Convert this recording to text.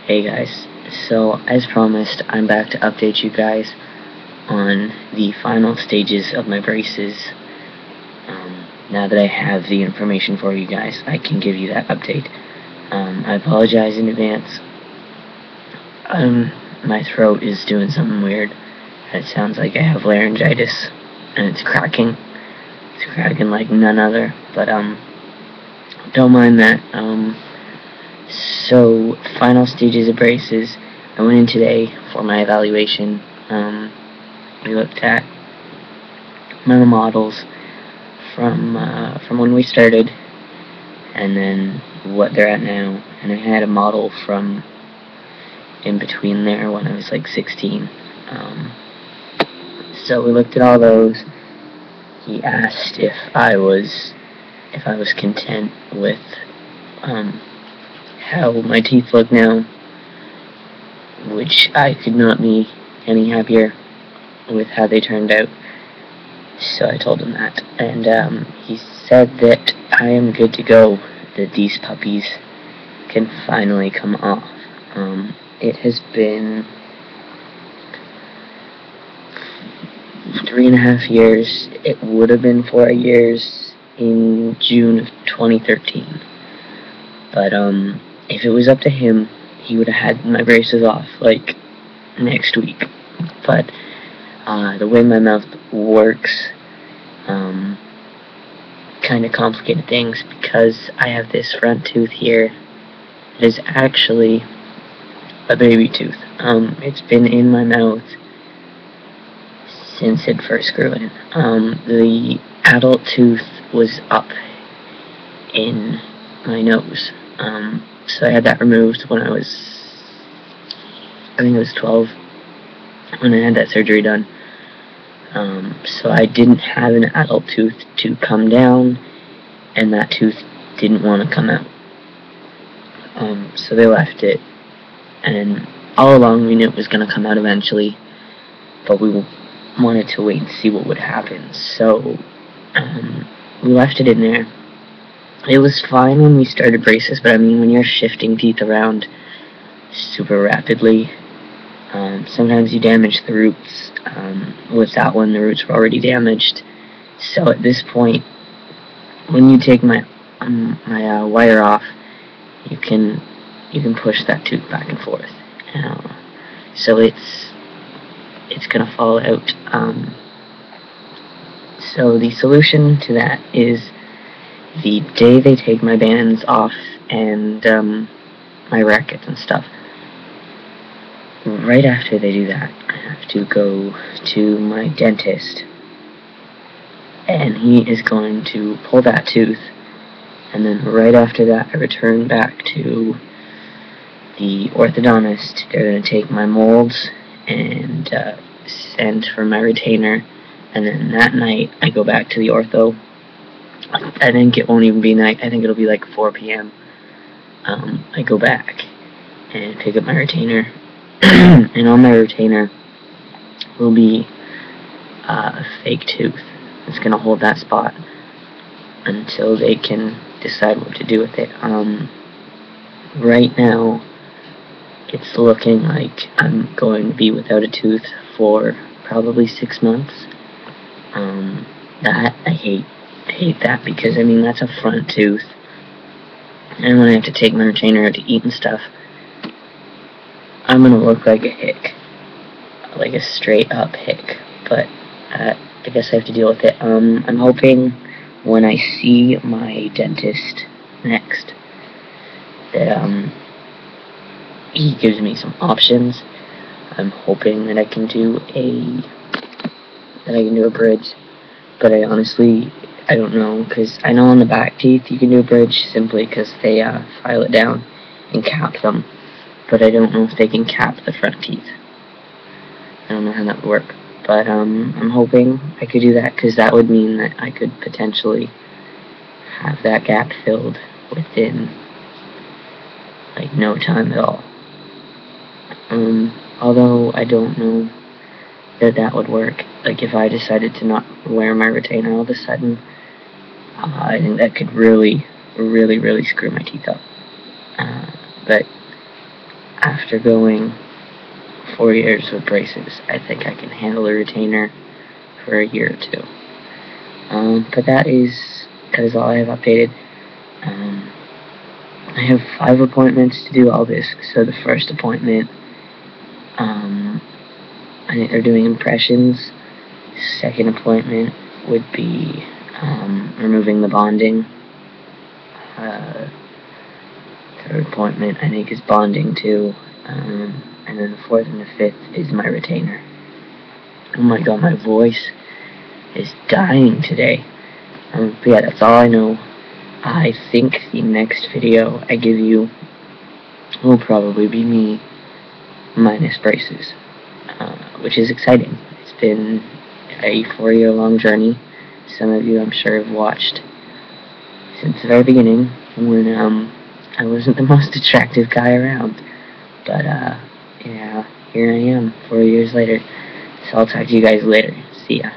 Hey guys, so as promised, I'm back to update you guys on the final stages of my braces. Now that I have the information for you guys, I can give you that update. I apologize in advance. My throat is doing something weird. It sounds like I have laryngitis, and it's cracking. It's cracking like none other, but don't mind that. So, final stages of braces. I went in today for my evaluation. We looked at my models from when we started, and then what they're at now. And I had a model from in between there when I was like 16. So we looked at all those. He asked if I was content with how my teeth look now, which I could not be any happier with how they turned out. So I told him that, and he said that I am good to go, that these puppies can finally come off. It has been 3.5 years. It would have been 4 years in June of 2013. But if it was up to him, he would have had my braces off like next week. But the way my mouth works kind of complicated things, because I have this front tooth here that is actually a baby tooth. It's been in my mouth since it first grew in. The adult tooth was up in my nose. So I had that removed when I think it was 12, when I had that surgery done. So I didn't have an adult tooth to come down, and that tooth didn't want to come out. So they left it, and all along we knew it was going to come out eventually, but we wanted to wait and see what would happen. So we left it in there. It was fine when we started braces, but I mean, when you're shifting teeth around super rapidly, sometimes you damage the roots. With that one, the roots were already damaged. So at this point, when you take my wire off, you can push that tooth back and forth. So it's gonna fall out. So the solution to that is, the day they take my bands off and my rackets and stuff, right after they do that, I have to go to my dentist, and he is going to pull that tooth, and then right after that I return back to the orthodontist. They're going to take my molds and send for my retainer, and then that night I go back to the ortho. I think it won't even be night. I think it'll be like 4 p.m. I go back and pick up my retainer, and on my retainer will be a fake tooth. It's going to hold that spot until they can decide what to do with it. Right now, it's looking like I'm going to be without a tooth for probably 6 months. That I hate that, because I mean, that's a front tooth, and when I have to take my retainer out to eat and stuff, I'm gonna look like a hick, like a straight up hick. But I guess I have to deal with it. I'm hoping when I see my dentist next that he gives me some options. I'm hoping that I can do a bridge, but I don't know, because I know on the back teeth you can do a bridge simply because they file it down and cap them, but I don't know if they can cap the front teeth. I don't know how that would work, but I'm hoping I could do that, because that would mean that I could potentially have that gap filled within like no time at all. Although I don't know that would work. Like, if I decided to not wear my retainer all of a sudden, I think that could really, really, really screw my teeth up. But after going 4 years with braces, I think I can handle a retainer for a year or two. But that is all I have updated. I have 5 appointments to do all this. So the first appointment, I think they're doing impressions. Second appointment would be removing the bonding. Third appointment, I think, is bonding too. And then the fourth and the fifth is my retainer. Oh my god, my voice is dying today. But yeah, that's all I know. I think the next video I give you will probably be me minus braces, which is exciting. It's been a 4-year-long journey. Some of you, I'm sure, have watched since the very beginning when I wasn't the most attractive guy around. But yeah, here I am 4 years later. So I'll talk to you guys later. See ya.